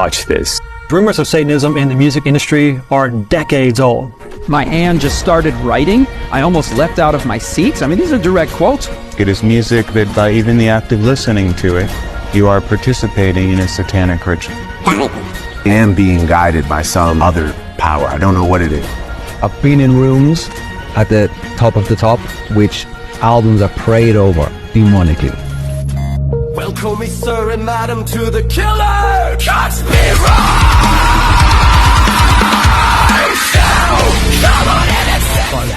Watch this. Rumors of Satanism in the music industry are decades old. My hand just started writing. I almost leapt out of my seat. I mean, these are direct quotes. It is music that by even the act of listening to it, you are participating in a satanic ritual. I am being guided by some other power. I don't know what it is. I've been in rooms at the top of the top, which albums are prayed over demonically. Welcome me, sir and madam, to the killer conspiracy.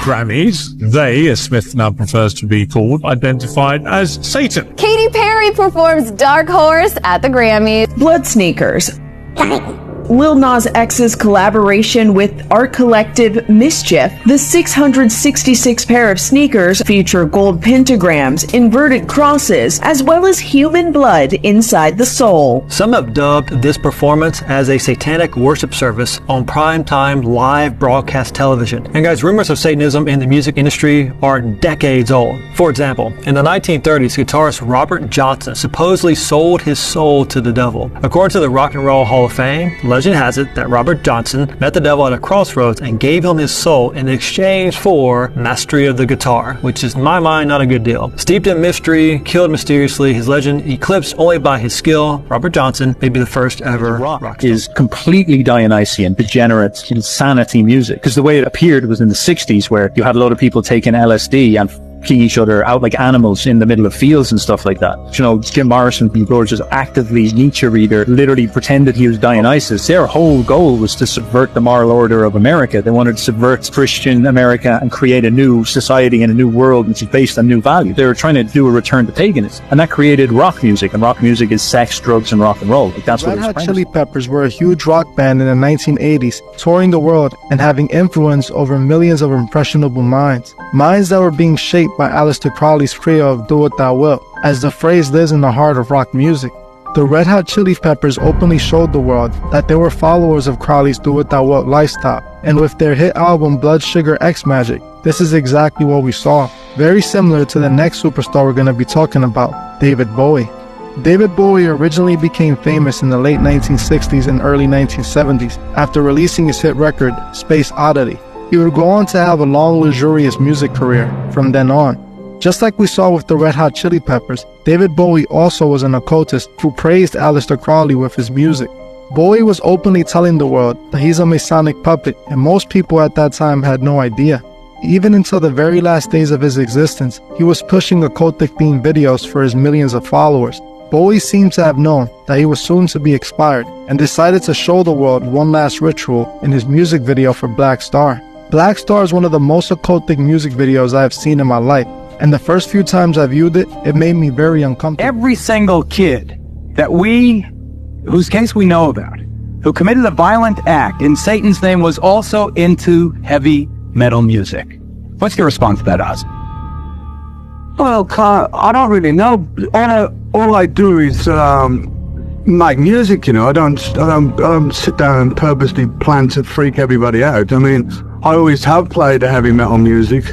Grammys, they, as Smith now prefers to be called, identified as Satan. Katy Perry performs Dark Horse at the Grammys. Blood Sneakers. Lil Nas X's collaboration with art collective Mischief. The 666 pair of sneakers feature gold pentagrams, inverted crosses, as well as human blood inside the sole. Some have dubbed this performance as a satanic worship service on primetime live broadcast television. And guys, rumors of Satanism in the music industry are decades old. For example, in the 1930s, guitarist Robert Johnson supposedly sold his soul to the devil. According to the Rock and Roll Hall of Fame, legend has it that Robert Johnson met the devil at a crossroads and gave him his soul in exchange for mastery of the guitar, which is in my mind not a good deal. Steeped in mystery, killed mysteriously, his legend eclipsed only by his skill, Robert Johnson may be the first ever rock star. Is completely Dionysian, degenerate, insanity music. Because the way it appeared was in the 60s, where you had a lot of people taking LSD and f***ing each other out like animals in the middle of fields and stuff like that. You know, Jim Morrison from Blur, just actively Nietzsche reader, literally pretended he was Dionysus. Their whole goal was to subvert the moral order of America. They wanted to subvert Christian America and create a new society and a new world which is based on new values. They were trying to do a return to paganism, and that created rock music. And rock music is sex, drugs, and rock and roll. Like, that's what Red Hot Chili Peppers were a huge rock band in the 1980s, touring the world and having influence over millions of impressionable minds. Minds that were being shaped by Aleister Crowley's trio of Do What Thou Wilt, as the phrase lives in the heart of rock music. The Red Hot Chili Peppers openly showed the world that they were followers of Crowley's Do What Thou Wilt lifestyle, and with their hit album Blood Sugar X Magic, this is exactly what we saw. Very similar to the next superstar we're going to be talking about, David Bowie. David Bowie originally became famous in the late 1960s and early 1970s after releasing his hit record, Space Oddity. He would go on to have a long, luxurious music career from then on. Just like we saw with the Red Hot Chili Peppers, David Bowie also was an occultist who praised Aleister Crowley with his music. Bowie was openly telling the world that he's a Masonic puppet, and most people at that time had no idea. Even until the very last days of his existence, he was pushing occultic-themed videos for his millions of followers. Bowie seemed to have known that he was soon to be expired, and decided to show the world one last ritual in his music video for Black Star. Black Star is one of the most occultic music videos I have seen in my life, and the first few times I viewed it, it made me very uncomfortable. Every single kid that whose case we know about, who committed a violent act in Satan's name was also into heavy metal music. What's your response to that, Oz? Well, I don't really know. All I do is make music, you know. I don't sit down and purposely plan to freak everybody out. I mean, I always have played heavy metal music.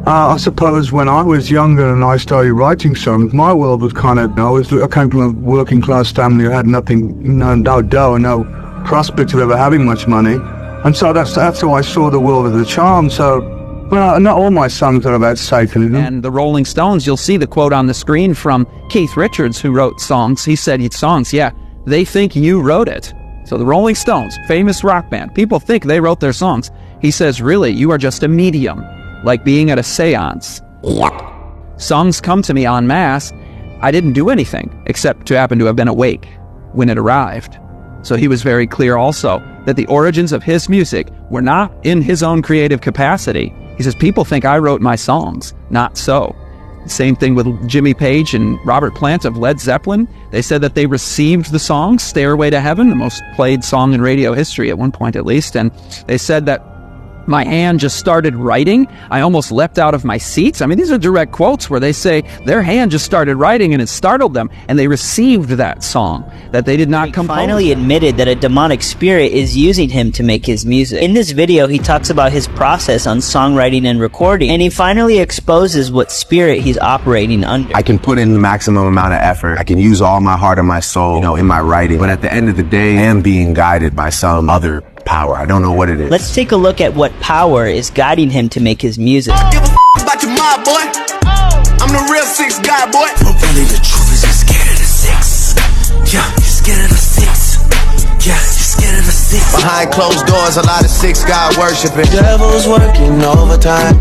I suppose when I was younger and I started writing songs, my world was kind of, I came from a working class family who had nothing, no dough and no prospect of ever having much money. And so that's how I saw the world as a charm. So, well, not all my songs are about Satanism. And the Rolling Stones, you'll see the quote on the screen from Keith Richards, who wrote songs. He said, songs, yeah, they think you wrote it. So the Rolling Stones, famous rock band, people think they wrote their songs. He says, really, you are just a medium, like being at a seance. Yep. Songs come to me en masse. I didn't do anything except to happen to have been awake when it arrived. So he was very clear also that the origins of his music were not in his own creative capacity. He says, people think I wrote my songs. Not so. Same thing with Jimmy Page and Robert Plant of Led Zeppelin. They said that they received the song Stairway to Heaven, the most played song in radio history at one point at least, and they said that My hand just started writing. I almost leapt out of my seats. I mean, these are direct quotes where they say their hand just started writing and it startled them, and they received that song that they did not compose. Finally admitted that a demonic spirit is using him to make his music. In this video, he talks about his process on songwriting and recording, and he finally exposes what spirit he's operating under. I can put in the maximum amount of effort. I can use all my heart and my soul, in my writing. But at the end of the day, I am being guided by some other power. I don't know what it is. Let's take a look at what power is guiding him to make his music. Give a about your mob, boy. I'm the real 6 guy, boy. But really the truth is you're scared of the 6. Yeah, you're scared of the 6. Yeah, you're scared of the 6. Behind closed doors, a lot of 6 God worshiping. Devil's working overtime.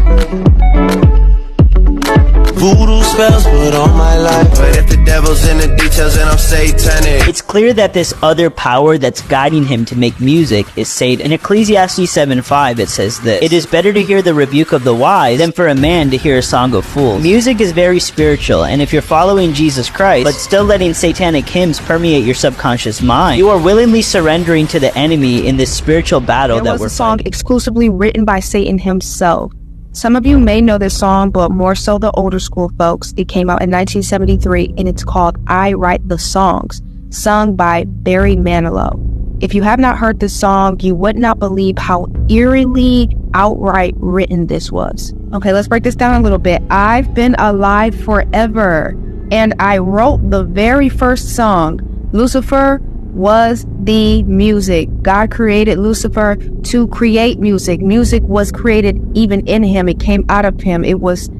Voodoo spells put on my life. But if the devil's in the details, then I'm satanic. It's clear that this other power that's guiding him to make music is Satan. In Ecclesiastes 7:5, it says this: "It is better to hear the rebuke of the wise than for a man to hear a song of fools." Music is very spiritual, and if you're following Jesus Christ, but still letting satanic hymns permeate your subconscious mind, you are willingly surrendering to the enemy in this spiritual battle that we're fighting. There was a song exclusively written by Satan himself. Some of you may know this song, but more so the older school folks. It came out in 1973, and it's called I Write the Songs, sung by Barry Manilow. If you have not heard this song, you would not believe how eerily outright written this was. Okay, let's break this down a little bit. I've been alive forever, and I wrote the very first song. Lucifer was the music. God created Lucifer to create music. Music was created even in him. It came out of him. It was,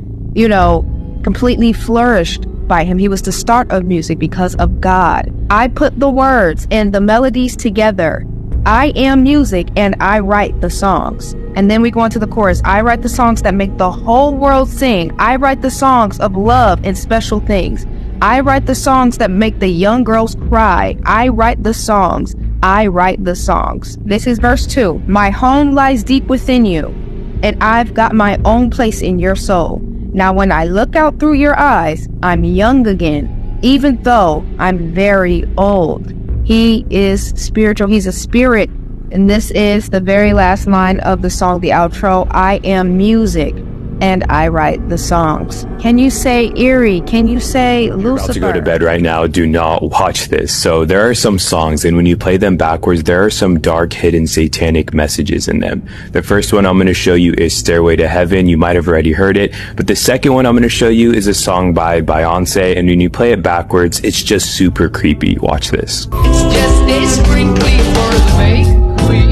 completely flourished by him. He was the start of music because of God. I put the words and the melodies together. I am music and I write the songs. And then we go into the chorus. I write the songs that make the whole world sing. I write the songs of love and special things. I write the songs that make the young girls cry. I write the songs. I write the songs. This is verse 2. My home lies deep within you, and I've got my own place in your soul. Now when I look out through your eyes, I'm young again, even though I'm very old. He is spiritual. He's a spirit. And this is the very last line of the song, the outro. I am music and I write the songs. Can you say eerie? Can you say Lucifer? You're about to go to bed right now. Do not watch this. So there are some songs, and when you play them backwards, there are some dark, hidden, satanic messages in them. The first one I'm going to show you is Stairway to Heaven. You might have already heard it. But the second one I'm going to show you is a song by Beyoncé, and when you play it backwards, it's just super creepy. Watch this. It's just a sprinkling for the May Queen.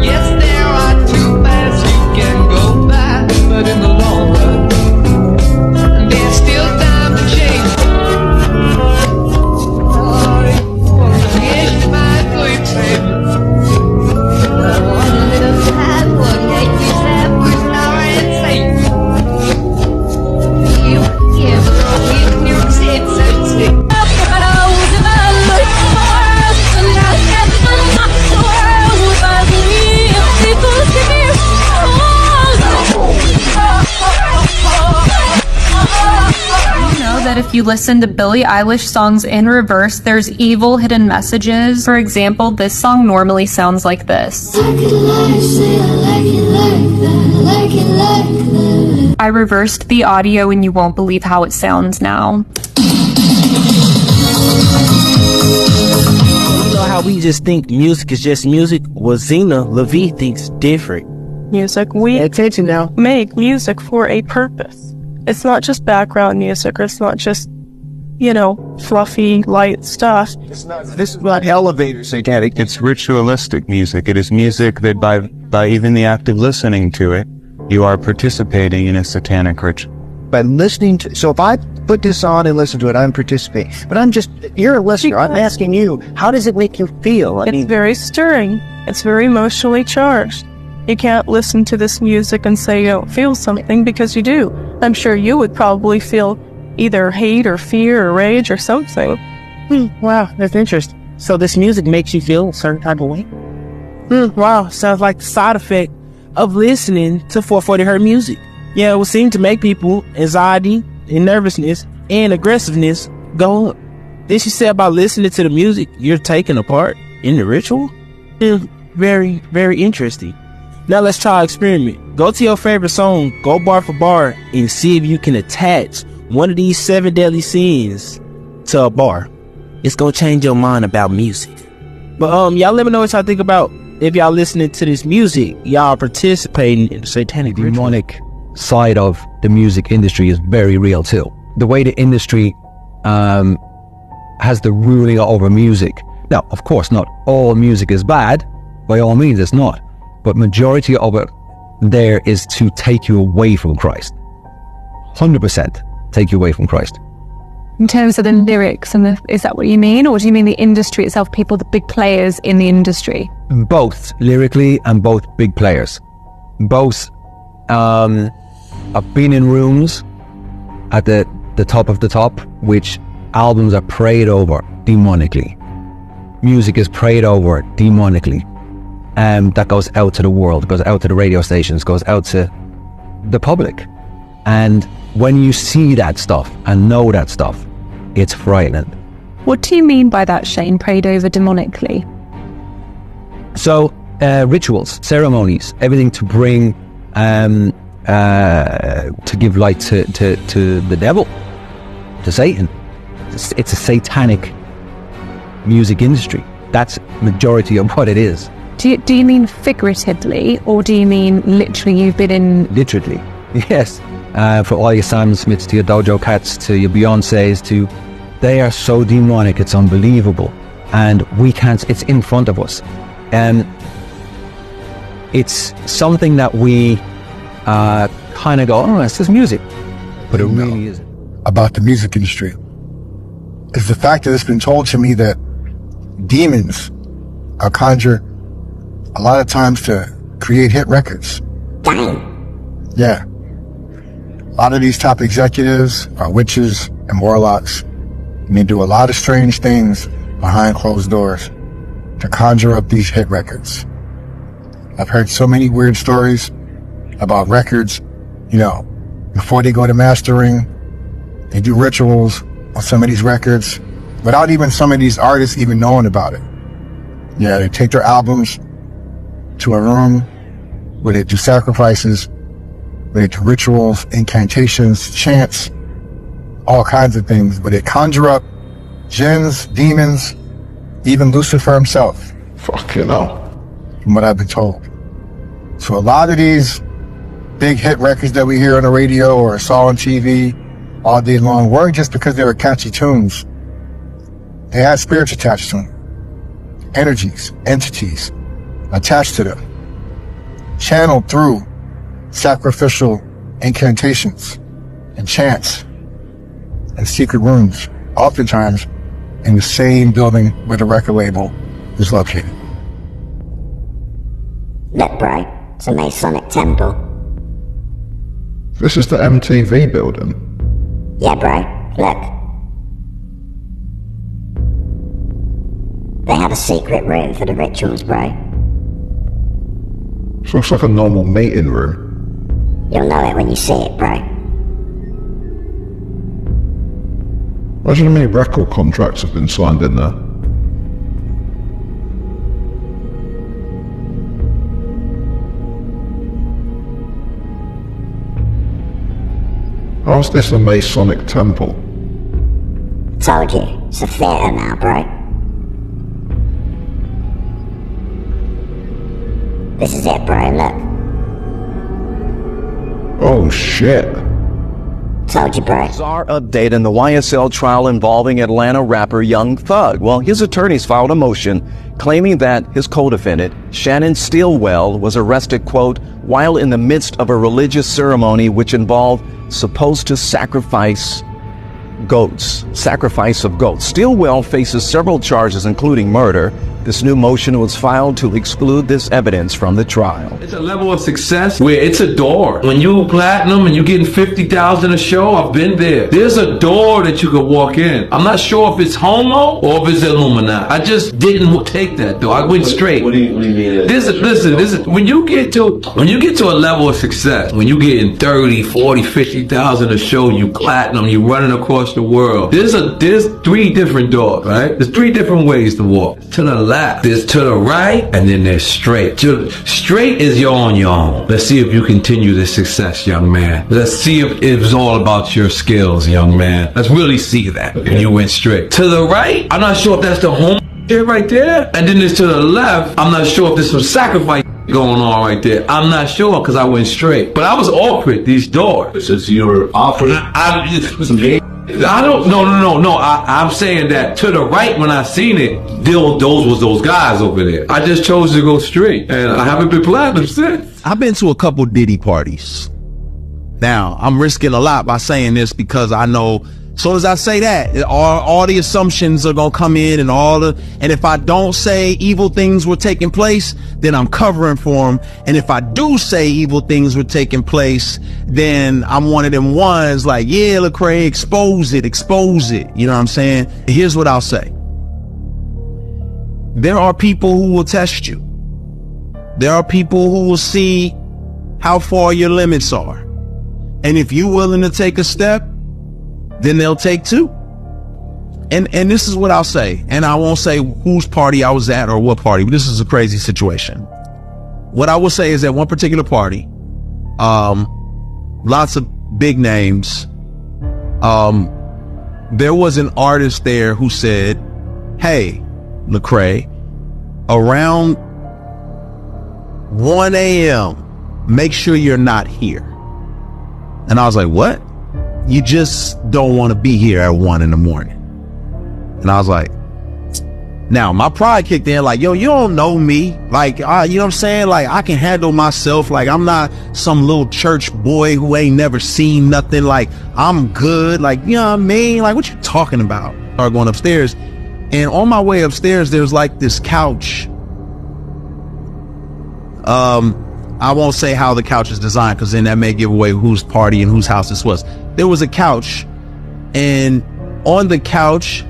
Yes, there are 2 paths you can go by, but in the long run, there's still time to change. Yes, my good friend. That if you listen to Billie Eilish songs in reverse, there's evil hidden messages. For example, this song normally sounds like this. I reversed the audio and you won't believe how it sounds now. You know how we just think music is just music? Well, Zena Levy thinks different. Music, we attention now. Make music for a purpose. It's not just background music, or it's not just, fluffy, light stuff. This is not elevator satanic. It's ritualistic music. It is music that by even the act of listening to it, you are participating in a satanic ritual. By listening to, so if I put this on and listen to it, I'm participating. But you're a listener. I'm asking you, how does it make you feel? It's very stirring. It's very emotionally charged. You can't listen to this music and say you don't feel something, because you do. I'm sure you would probably feel either hate or fear or rage or something. Wow, that's interesting. So this music makes you feel a certain type of way? Wow, sounds like the side effect of listening to 440 Hz music. Yeah, it would seem to make people anxiety and nervousness and aggressiveness go up. Then she said about listening to the music, you're taking a part in the ritual? very, very interesting. Now let's try an experiment. Go to your favorite song, go bar for bar, and see if you can attach one of these 7 deadly sins to a bar. It's gonna change your mind about music. But y'all let me know what y'all think about if y'all listening to this music, y'all participating in the satanic demonic side of the music industry is very real too. The way the industry has the ruling over music. Now, of course, not all music is bad. By all means, it's not. But majority of it there is to take you away from Christ. 100% take you away from Christ. In terms of the lyrics, is that what you mean? Or do you mean the industry itself, people, the big players in the industry? Both, lyrically, and both big players. Both. I've been in rooms at the top of the top, which albums are prayed over demonically. Music is prayed over demonically. That goes out to the world, goes out to the radio stations, goes out to the public. And when you see that stuff and know that stuff, it's frightening. What do you mean by that, Shane, prayed over demonically? So, rituals, ceremonies, everything to bring, to give light to the devil, to Satan. It's a satanic music industry. That's majority of what it is. Do you mean figuratively, or do you mean literally you've been in... Literally, yes. For all your Sam Smiths, to your Dojo Cats, to your Beyoncés, they are so demonic, it's unbelievable. And we can't, it's in front of us. It's something that we kind of go, oh, it's just music. But it really isn't. About the music industry is the fact that it's been told to me that demons are conjured a lot of times to create hit records. Dang. Yeah. A lot of these top executives are witches and warlocks, and they do a lot of strange things behind closed doors to conjure up these hit records. I've heard so many weird stories about records, before they go to mastering, they do rituals on some of these records without even some of these artists even knowing about it. Yeah, they take their albums to a room where they do sacrifices, where they do rituals, incantations, chants, all kinds of things, where they conjure up jinns, demons, even Lucifer himself. Fucking hell. From what I've been told. So a lot of these big hit records that we hear on the radio or saw on TV all day long weren't just because they were catchy tunes. They had spirits attached to them. Energies, entities attached to them. Channeled through sacrificial incantations and chants and secret rooms, oftentimes in the same building where the record label is located. Look, bro, it's a Masonic Temple. This is the MTV building. Yeah, bro, look. They have a secret room for the rituals, bro. So it's like a normal meeting room. You'll know it when you see it, bro. Imagine how many record contracts have been signed in there. How's this a Masonic temple? Told you, it's a theater now, bro. This is it, bro, look. Oh shit. Told you, bro. Bizarre update in the YSL trial involving Atlanta rapper Young Thug. Well, his attorneys filed a motion claiming that his co-defendant, Shannon Steelwell, was arrested, quote, while in the midst of a religious ceremony which involved supposed to sacrifice of goats. Steelwell faces several charges, including murder. This new motion was filed to exclude this evidence from the trial. It's a level of success where it's a door. When you platinum and you're getting 50,000 a show, I've been there. There's a door that you could walk in. I'm not sure if it's homo or if it's Illuminati. I just didn't take that door. I went straight. What do you mean? Listen. When you get to a level of success, when you're getting 30, 40, 50,000 a show, you platinum, you're running across the world. There's 3 different doors, right? There's 3 different ways to walk. To the left. There's to the right, and then there's straight. Straight is you're on your own. Let's see if you continue this success, young man. Let's see if it's all about your skills, young man. Let's really see that. And you went straight. To the right, I'm not sure if that's the home shit right there. And then there's to the left, I'm not sure if there's some sacrifice going on right there. I'm not sure because I went straight. But I was offered these doors. Since you were offered? I don't, no. I'm saying that to the right, when I seen it, those was those guys over there. I just chose to go straight, and I haven't been platinum since. I've been to a couple Diddy parties. Now, I'm risking a lot by saying this because I know, as soon as I say that, all the assumptions are gonna come in, and if I don't say evil things were taking place, then I'm covering for them. And if I do say evil things were taking place, then I'm one of them ones like, yeah, Lecrae, expose it. You know what I'm saying? Here's what I'll say. There are people who will test you. There are people who will see how far your limits are. And if you're willing to take a step, then they'll take two. And this is what I'll say, and I won't say whose party I was at or what party, but this is a crazy situation. What I will say is that one particular party, lots of big names, there was an artist there who said, hey, Lecrae, around 1 a.m., make sure you're not here. And I was like, what? You just don't want to be here at 1 in the morning. And I was like, now my pride kicked in like, yo, you don't know me. Like, you know what I'm saying? Like, I can handle myself. Like, I'm not some little church boy who ain't never seen nothing. Like, I'm good. Like, you know what I mean? Like, what you talking about? I started going upstairs. And on my way upstairs, there's like this couch. I won't say how the couch is designed because then that may give away whose party and whose house this was. There was a couch, and on the couch,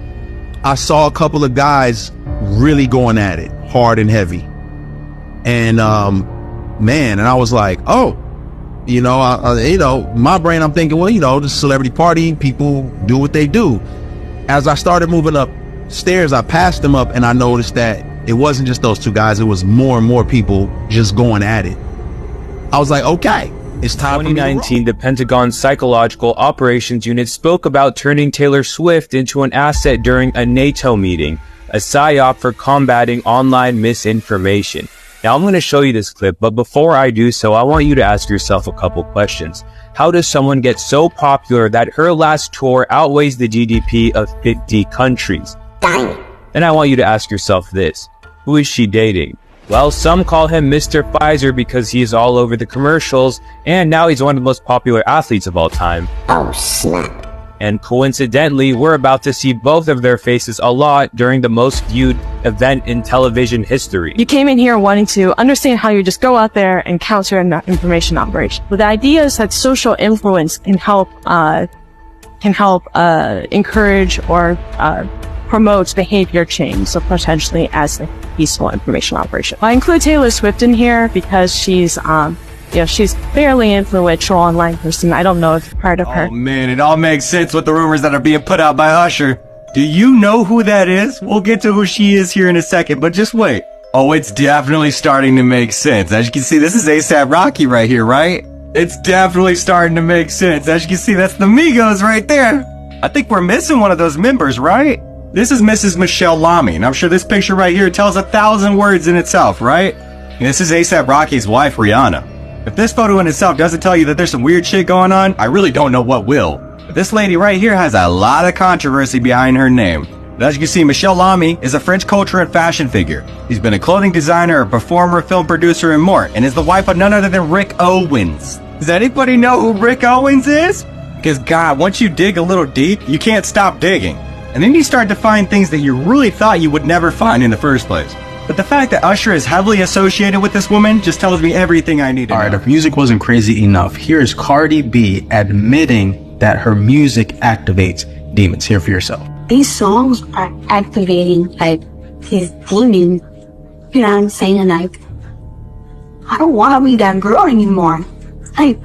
I saw a couple of guys really going at it, hard and heavy. And man, and I was like, oh, you know, my brain, I'm thinking, well, you know, the celebrity party, people do what they do. As I started moving upstairs, I passed them up, and I noticed that it wasn't just those two guys. It was more and more people just going at it. I was like, okay, it's time. 2019, the Pentagon's Psychological Operations Unit spoke about turning Taylor Swift into an asset during a NATO meeting, a psyop for combating online misinformation. Now, I'm going to show you this clip, but before I do so, I want you to ask yourself a couple questions. How does someone get so popular that her last tour outweighs the GDP of 50 countries? Then I want you to ask yourself this. Who is she dating? Well, some call him Mr. Pfizer because he is all over the commercials, and now he's one of the most popular athletes of all time. Oh, snap. And coincidentally, we're about to see both of their faces a lot during the most viewed event in television history. You came in here wanting to understand how you just go out there and counter an information operation. But the idea is that social influence can help encourage or promotes behavior change, so potentially as a peaceful information operation. I include Taylor Swift in here because she's she's fairly influential online person. I don't know if you've heard of her. Oh man, it all makes sense with the rumors that are being put out by Usher. Do you know who that is? We'll get to who she is here in a second, but just wait. Oh, it's definitely starting to make sense. As you can see, this is A$AP Rocky right here, right? It's definitely starting to make sense. As you can see, that's the Migos right there. I think we're missing one of those members, right? This is Mrs. Michelle Lamy, and I'm sure this picture right here tells 1,000 words in itself, right? And this is A$AP Rocky's wife, Rihanna. If this photo in itself doesn't tell you that there's some weird shit going on, I really don't know what will. But this lady right here has a lot of controversy behind her name. But as you can see, Michelle Lamy is a French culture and fashion figure. She's been a clothing designer, a performer, film producer, and more, and is the wife of none other than Rick Owens. Does anybody know who Rick Owens is? Because God, once you dig a little deep, you can't stop digging. And then you start to find things that you really thought you would never find in the first place. But the fact that Usher is heavily associated with this woman just tells me everything I need to know. Alright, if music wasn't crazy enough, here's Cardi B admitting that her music activates demons. Hear for yourself. These songs are activating, like, his demons. You know what I'm saying? Like, I don't want to be that girl anymore. I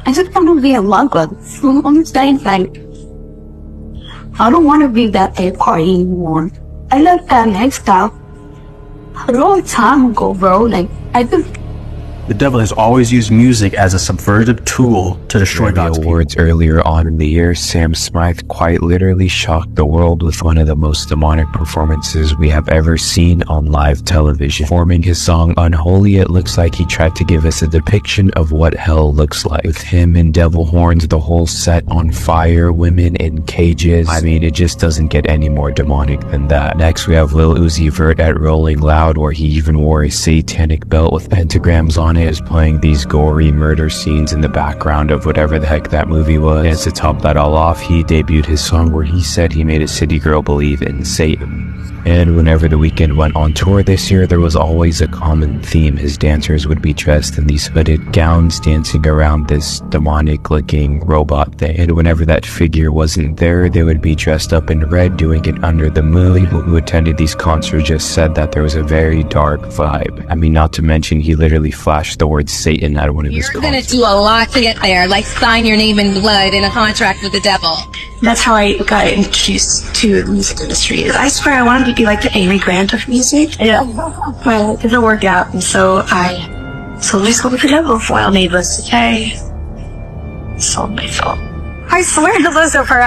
just want to be a mugger. I'm saying, like, I don't want to be that A party anymore. I left that lifestyle a long time ago, bro. Like, I think The devil has always used music as a subversive tool to destroy God's people. Awards earlier on in the year, Sam Smythe quite literally shocked the world with one of the most demonic performances we have ever seen on live television. Performing his song Unholy, it looks like he tried to give us a depiction of what hell looks like. With him in devil horns, the whole set on fire, women in cages. I mean, it just doesn't get any more demonic than that. Next, we have Lil Uzi Vert at Rolling Loud, where he even wore a satanic belt with pentagrams on it, is playing these gory murder scenes in the background of whatever the heck that movie was. And to top that all off, he debuted his song where he said he made a city girl believe in Satan. And whenever The Weeknd went on tour this year, there was always a common theme. His dancers would be dressed in these hooded gowns, dancing around this demonic-looking robot thing. And whenever that figure wasn't there, they would be dressed up in red, doing it under the moon. People who attended these concerts just said that there was a very dark vibe. I mean, not to mention, he literally flashed the word Satan at one of his concerts. You're gonna do a lot to get there, like sign your name in blood in a contract with the devil. that's how I got introduced to the music industry. I swear I wanted to be like the Amy Grant of music. Yeah. Well, it didn't work out, and so I slowly spoke with the devil while needless to say, sold my soul. I swear to Lucifer.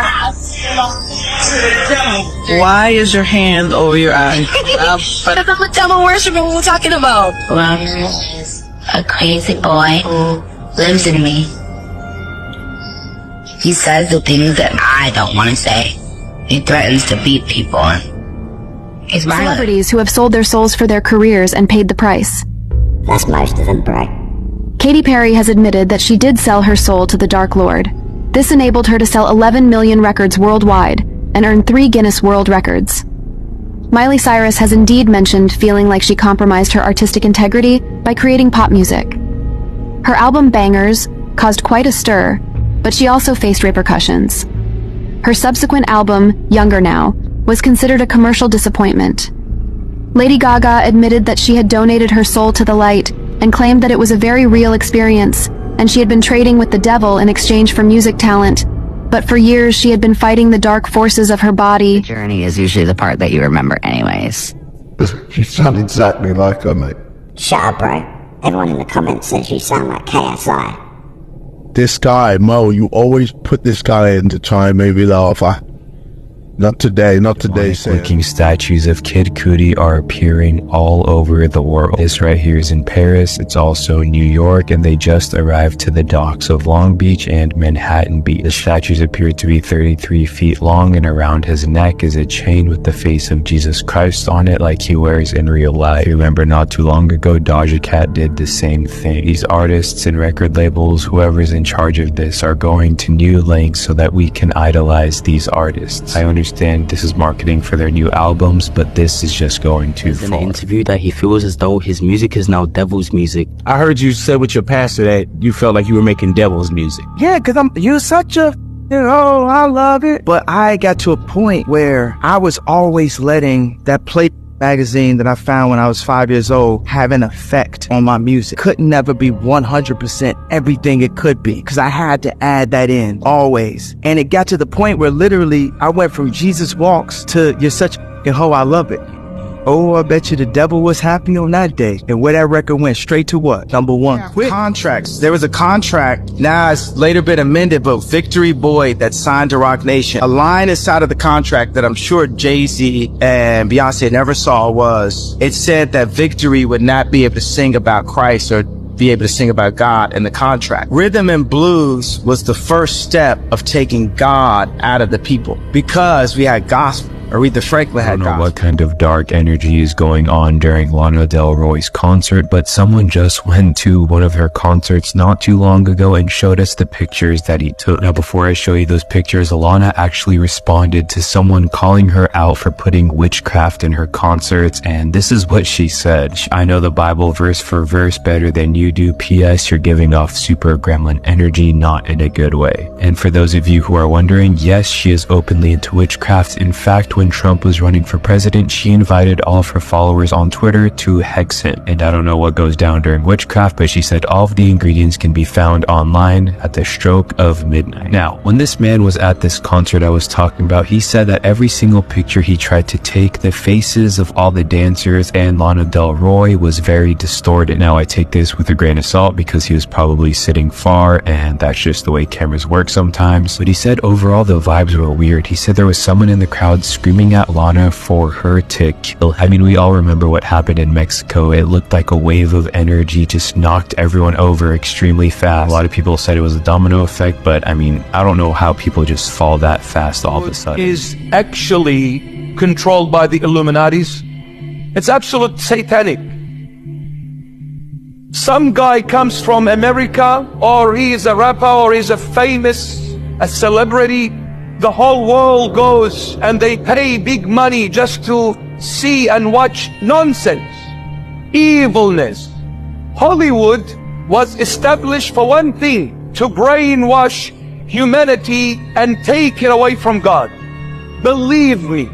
Why is your hand over your eye? Because I'm a devil worshiper. What are we talking about? Well, there's a crazy boy who lives in me. He says the things that I don't want to say. He threatens to beat people. He's violent. Celebrities who have sold their souls for their careers and paid the price. That's most of them, bro. Katy Perry has admitted that she did sell her soul to the Dark Lord. This enabled her to sell 11 million records worldwide and earn 3 Guinness World Records. Miley Cyrus has indeed mentioned feeling like she compromised her artistic integrity by creating pop music. Her album Bangers caused quite a stir, but she also faced repercussions. Her subsequent album, Younger Now, was considered a commercial disappointment. Lady Gaga admitted that she had donated her soul to the light and claimed that it was a very real experience, and she had been trading with the devil in exchange for music talent. But for years, she had been fighting the dark forces of her body. The journey is usually the part that you remember anyways. You sound exactly like her, mate. Shut up, bro. Everyone in the comments says you sound like KSI. This guy, Mo, you always put this guy in to try and make me laugh. Not today, Looking statues of Kid Cudi are appearing all over the world. This right here is in Paris, it's also New York, and they just arrived to the docks of Long Beach and Manhattan Beach. The statues appear to be 33 feet long, and around his neck is a chain with the face of Jesus Christ on it like he wears in real life. Remember, not too long ago, Doja Cat did the same thing. These artists and record labels, whoever's in charge of this, are going to new lengths so that we can idolize these artists. I understand this is marketing for their new albums, but this is just going too far. In an interview that he feels as though his music is now devil's music. I heard you say with your pastor that you felt like you were making devil's music. Yeah, because you're such a, I love it. But I got to a point where I was always letting that play magazine that I found when I was 5 years old have an effect on my music. Could never be 100% everything it could be, because I had to add that in always. And it got to the point where literally I went from Jesus Walks to You're Such a Hoe, I Love It. Oh, I bet you the devil was happy on that day. And where that record went straight to what? Number 1. Quit. Contracts. There was a contract. Now it's later been amended, but Victory Boy that signed to Rock Nation. A line inside of the contract that I'm sure Jay-Z and Beyoncé never saw was, it said that Victory would not be able to sing about Christ or be able to sing about God in the contract. Rhythm and blues was the first step of taking God out of the people, because we had gospel. Aretha Franklin had I don't know what kind of dark energy is going on during Lana Del Rey's concert, but someone just went to one of her concerts not too long ago and showed us the pictures that he took. Now, before I show you those pictures, Lana actually responded to someone calling her out for putting witchcraft in her concerts, and this is what she said. I know the Bible verse for verse better than you do. P.S. You're giving off super gremlin energy, not in a good way. And for those of you who are wondering, yes, she is openly into witchcraft. In fact, fact, when Trump was running for president, she invited all of her followers on Twitter to hex him. And I don't know what goes down during witchcraft, but she said all of the ingredients can be found online at the stroke of midnight. Now, when this man was at this concert I was talking about, he said that every single picture he tried to take, the faces of all the dancers and Lana Del Rey was very distorted. Now, I take this with a grain of salt because he was probably sitting far, and that's just the way cameras work sometimes. But he said overall the vibes were weird. He said there was someone in the crowd screaming at Lana for her to kill. I mean, we all remember what happened in Mexico. It looked like a wave of energy just knocked everyone over extremely fast. A lot of people said it was a domino effect, but I mean, I don't know how people just fall that fast all of a sudden. Is actually controlled by the Illuminatis. It's absolute satanic. Some guy comes from America, or he is a rapper, or he's a celebrity. The whole world goes and they pay big money just to see and watch nonsense, evilness. Hollywood was established for one thing, to brainwash humanity and take it away from God. Believe me,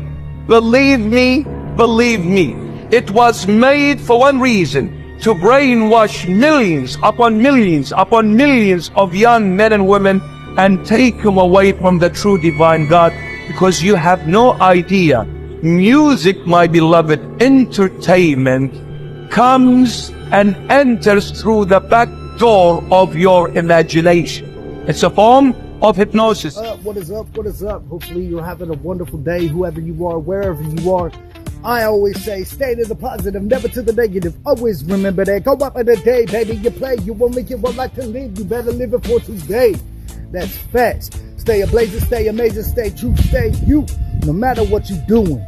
believe me, believe me. It was made for one reason, to brainwash millions upon millions upon millions of young men and women and take them away from the true divine God, because you have no idea. Music, my beloved, entertainment, comes and enters through the back door of your imagination. It's a form of hypnosis. What is up? What is up? Hopefully you're having a wonderful day, whoever you are, wherever you are. I always say, stay to the positive, never to the negative. Always remember that. Go up in the day, baby. You play, you won't make it one life to live. You better live it for today. That's facts. Stay ablazing, stay amazing, stay true, stay you. No matter what you're doing.